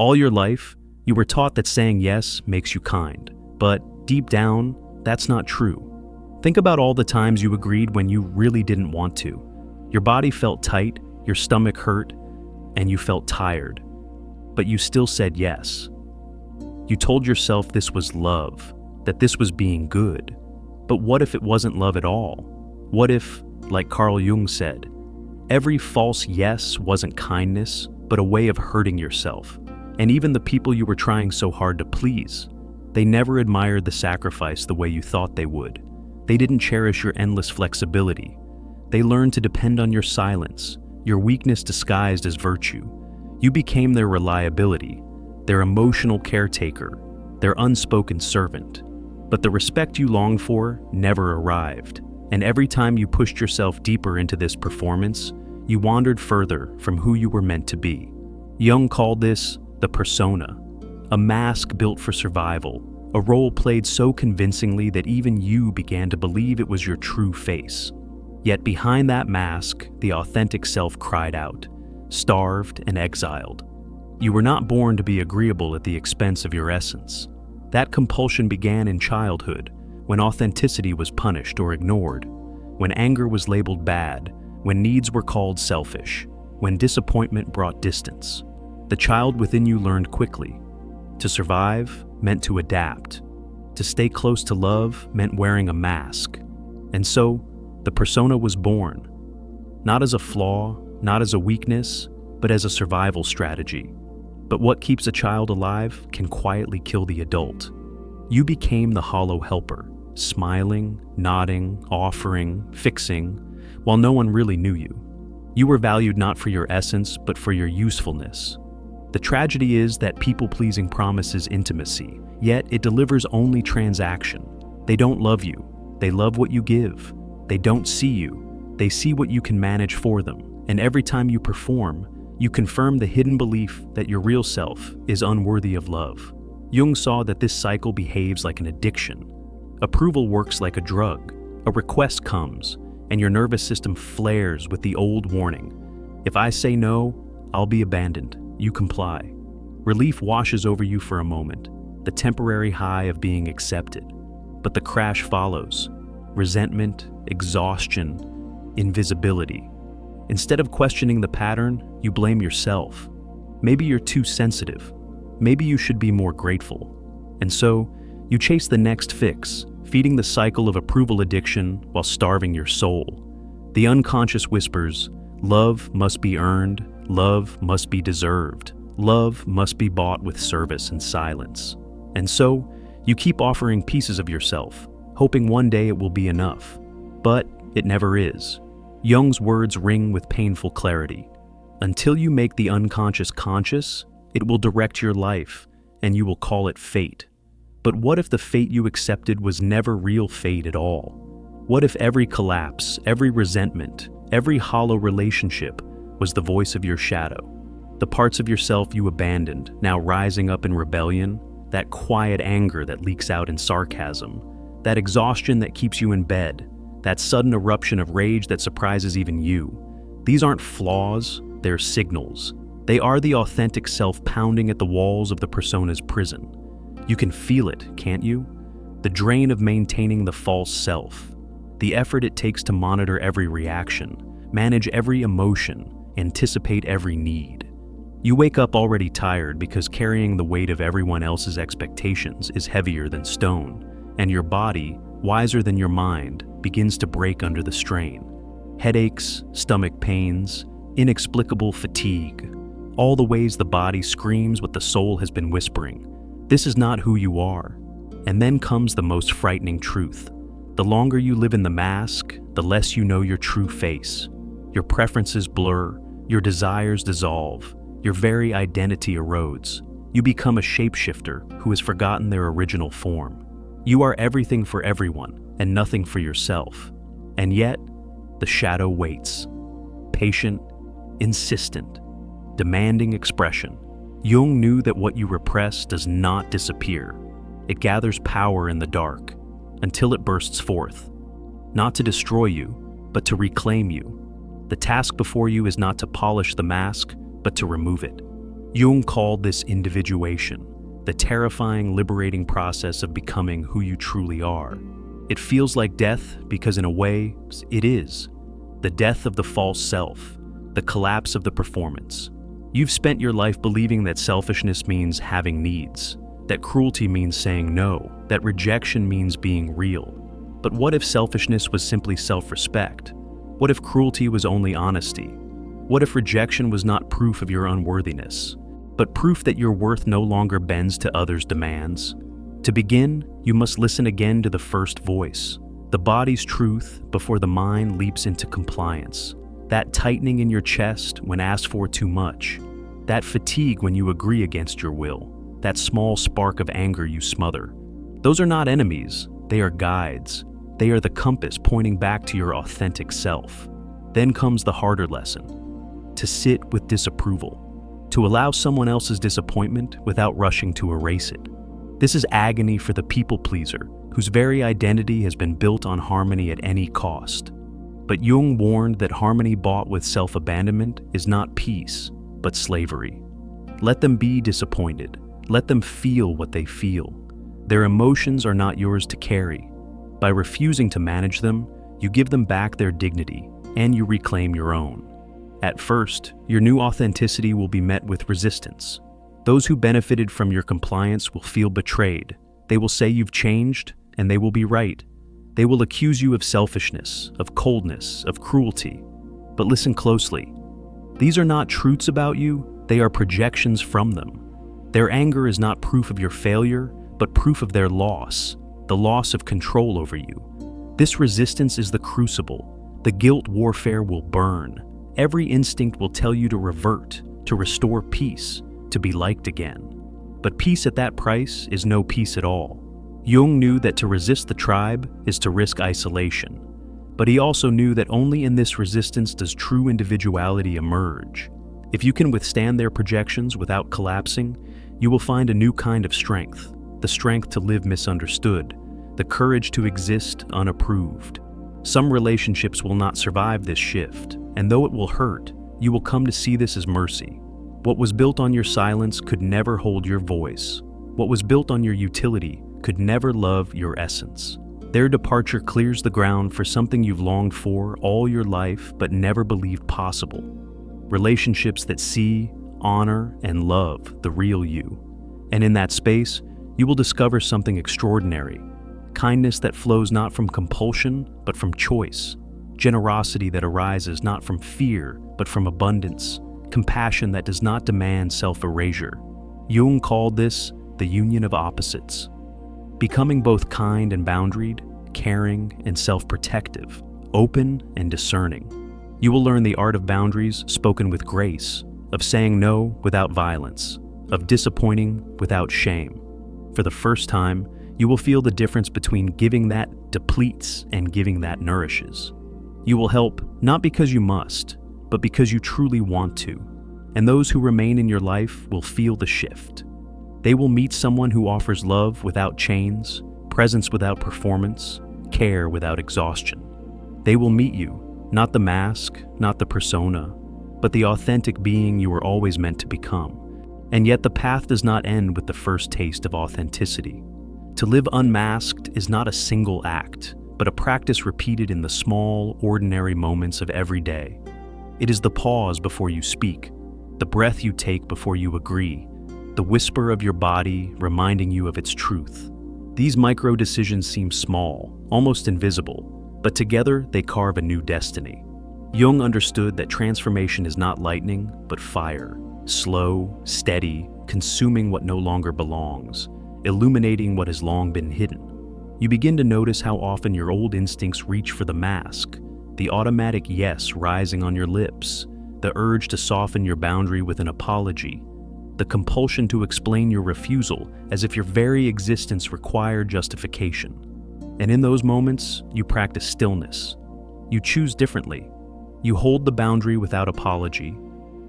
All your life, you were taught that saying yes makes you kind. But deep down, that's not true. Think about all the times you agreed when you really didn't want to. Your body felt tight, your stomach hurt, and you felt tired. But you still said yes. You told yourself this was love, that this was being good. But what if it wasn't love at all? What if, like Carl Jung said, every false yes wasn't kindness, but a way of hurting yourself? And even the people you were trying so hard to please, they never admired the sacrifice the way you thought they would. They didn't cherish your endless flexibility. They learned to depend on your silence, your weakness disguised as virtue. You became their reliability, their emotional caretaker, their unspoken servant. But the respect you longed for never arrived. And every time you pushed yourself deeper into this performance, you wandered further from who you were meant to be. Jung called this the persona, a mask built for survival, a role played so convincingly that even you began to believe it was your true face. Yet behind that mask, the authentic self cried out, starved and exiled. You were not born to be agreeable at the expense of your essence. That compulsion began in childhood, when authenticity was punished or ignored, when anger was labeled bad, when needs were called selfish, when disappointment brought distance. The child within you learned quickly. To survive meant to adapt. To stay close to love meant wearing a mask. And so, the persona was born, not as a flaw, not as a weakness, but as a survival strategy. But what keeps a child alive can quietly kill the adult. You became the hollow helper, smiling, nodding, offering, fixing, while no one really knew you. You were valued not for your essence, but for your usefulness. The tragedy is that people-pleasing promises intimacy, yet it delivers only transaction. They don't love you. They love what you give. They don't see you. They see what you can manage for them. And every time you perform, you confirm the hidden belief that your real self is unworthy of love. Jung saw that this cycle behaves like an addiction. Approval works like a drug. A request comes, and your nervous system flares with the old warning. If I say no, I'll be abandoned. You comply. Relief washes over you for a moment, the temporary high of being accepted. But the crash follows. Resentment, exhaustion, invisibility. Instead of questioning the pattern, you blame yourself. Maybe you're too sensitive. Maybe you should be more grateful. And so, you chase the next fix, feeding the cycle of approval addiction while starving your soul. The unconscious whispers, love must be earned, love must be deserved, love must be bought with service and silence. And so, you keep offering pieces of yourself, hoping one day it will be enough. But it never is. Jung's words ring with painful clarity. Until you make the unconscious conscious, it will direct your life, and you will call it fate. But what if the fate you accepted was never real fate at all? What if every collapse, every resentment, every hollow relationship was the voice of your shadow? The parts of yourself you abandoned, now rising up in rebellion, that quiet anger that leaks out in sarcasm, that exhaustion that keeps you in bed, that sudden eruption of rage that surprises even you. These aren't flaws, they're signals. They are the authentic self pounding at the walls of the persona's prison. You can feel it, can't you? The drain of maintaining the false self. The effort it takes to monitor every reaction, manage every emotion, anticipate every need. You wake up already tired because carrying the weight of everyone else's expectations is heavier than stone, and your body, wiser than your mind, begins to break under the strain. Headaches, stomach pains, inexplicable fatigue, all the ways the body screams what the soul has been whispering. This is not who you are. And then comes the most frightening truth. The longer you live in the mask, the less you know your true face. Your preferences blur, your desires dissolve, your very identity erodes. You become a shapeshifter who has forgotten their original form. You are everything for everyone and nothing for yourself. And yet, the shadow waits. Patient, insistent, demanding expression. Jung knew that what you repress does not disappear. It gathers power in the dark until it bursts forth, not to destroy you, but to reclaim you. The task before you is not to polish the mask, but to remove it. Jung called this individuation, the terrifying, liberating process of becoming who you truly are. It feels like death because in a way, it is. The death of the false self, the collapse of the performance. You've spent your life believing that selfishness means having needs, that cruelty means saying no, that rejection means being real. But what if selfishness was simply self-respect? What if cruelty was only honesty? What if rejection was not proof of your unworthiness, but proof that your worth no longer bends to others' demands? To begin, you must listen again to the first voice, the body's truth before the mind leaps into compliance. That tightening in your chest when asked for too much. That fatigue when you agree against your will. That small spark of anger you smother. Those are not enemies, they are guides. They are the compass pointing back to your authentic self. Then comes the harder lesson. To sit with disapproval. To allow someone else's disappointment without rushing to erase it. This is agony for the people pleaser, whose very identity has been built on harmony at any cost. But Jung warned that harmony bought with self-abandonment is not peace, but slavery. Let them be disappointed. Let them feel what they feel. Their emotions are not yours to carry. By refusing to manage them, you give them back their dignity, and you reclaim your own. At first, your new authenticity will be met with resistance. Those who benefited from your compliance will feel betrayed. They will say you've changed, and they will be right. They will accuse you of selfishness, of coldness, of cruelty. But listen closely. These are not truths about you, they are projections from them. Their anger is not proof of your failure, but proof of their loss, the loss of control over you. This resistance is the crucible. The guilt warfare will burn. Every instinct will tell you to revert, to restore peace, to be liked again. But peace at that price is no peace at all. Jung knew that to resist the tribe is to risk isolation. But he also knew that only in this resistance does true individuality emerge. If you can withstand their projections without collapsing, you will find a new kind of strength, the strength to live misunderstood, the courage to exist unapproved. Some relationships will not survive this shift, and though it will hurt, you will come to see this as mercy. What was built on your silence could never hold your voice. What was built on your utility could never love your essence. Their departure clears the ground for something you've longed for all your life but never believed possible. Relationships that see, honor, and love the real you. And in that space, you will discover something extraordinary. Kindness that flows not from compulsion, but from choice. Generosity that arises not from fear, but from abundance. Compassion that does not demand self-erasure. Jung called this the union of opposites. Becoming both kind and boundaried, caring and self-protective, open and discerning. You will learn the art of boundaries spoken with grace, of saying no without violence, of disappointing without shame. For the first time, you will feel the difference between giving that depletes and giving that nourishes. You will help not because you must, but because you truly want to. And those who remain in your life will feel the shift. They will meet someone who offers love without chains, presence without performance, care without exhaustion. They will meet you, not the mask, not the persona, but the authentic being you were always meant to become. And yet the path does not end with the first taste of authenticity. To live unmasked is not a single act, but a practice repeated in the small, ordinary moments of every day. It is the pause before you speak, the breath you take before you agree, the whisper of your body reminding you of its truth. These micro decisions seem small, almost invisible, but together they carve a new destiny. Jung understood that transformation is not lightning, but fire, slow, steady, consuming what no longer belongs, illuminating what has long been hidden. You begin to notice how often your old instincts reach for the mask, the automatic yes rising on your lips, the urge to soften your boundary with an apology, the compulsion to explain your refusal as if your very existence required justification. And in those moments, you practice stillness. You choose differently. You hold the boundary without apology.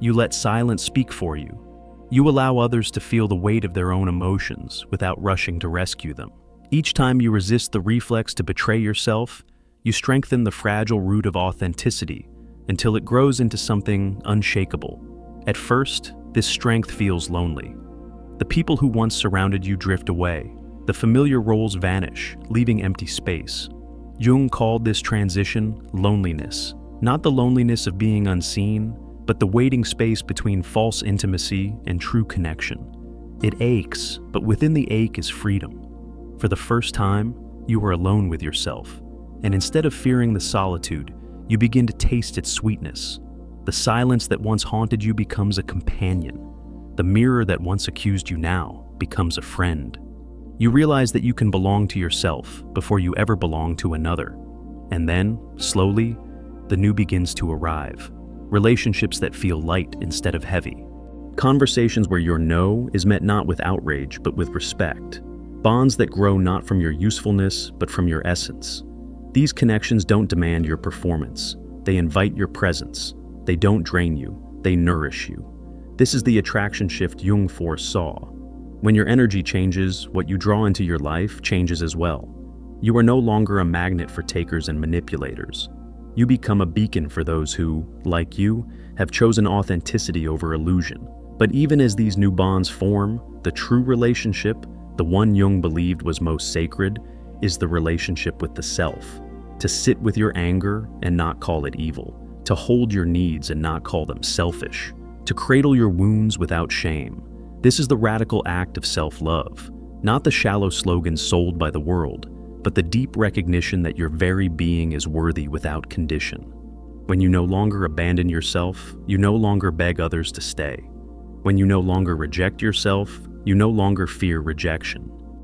You let silence speak for you. You allow others to feel the weight of their own emotions without rushing to rescue them. Each time you resist the reflex to betray yourself, you strengthen the fragile root of authenticity until it grows into something unshakable. At first, this strength feels lonely. The people who once surrounded you drift away. The familiar roles vanish, leaving empty space. Jung called this transition loneliness, not the loneliness of being unseen, but the waiting space between false intimacy and true connection. It aches, but within the ache is freedom. For the first time, you are alone with yourself, and instead of fearing the solitude, you begin to taste its sweetness. The silence that once haunted you becomes a companion. The mirror that once accused you now becomes a friend. You realize that you can belong to yourself before you ever belong to another. And then, slowly, the new begins to arrive. Relationships that feel light instead of heavy. Conversations where your no is met not with outrage, but with respect. Bonds that grow not from your usefulness, but from your essence. These connections don't demand your performance. They invite your presence. They don't drain you. They nourish you. This is the attraction shift Jung foresaw. When your energy changes, what you draw into your life changes as well. You are no longer a magnet for takers and manipulators. You become a beacon for those who, like you, have chosen authenticity over illusion. But even as these new bonds form, the true relationship, the one Jung believed was most sacred, is the relationship with the self. To sit with your anger and not call it evil. To hold your needs and not call them selfish. To cradle your wounds without shame. This is the radical act of self-love, not the shallow slogans sold by the world, but the deep recognition that your very being is worthy without condition. When you no longer abandon yourself, you no longer beg others to stay. When you no longer reject yourself, you no longer fear rejection.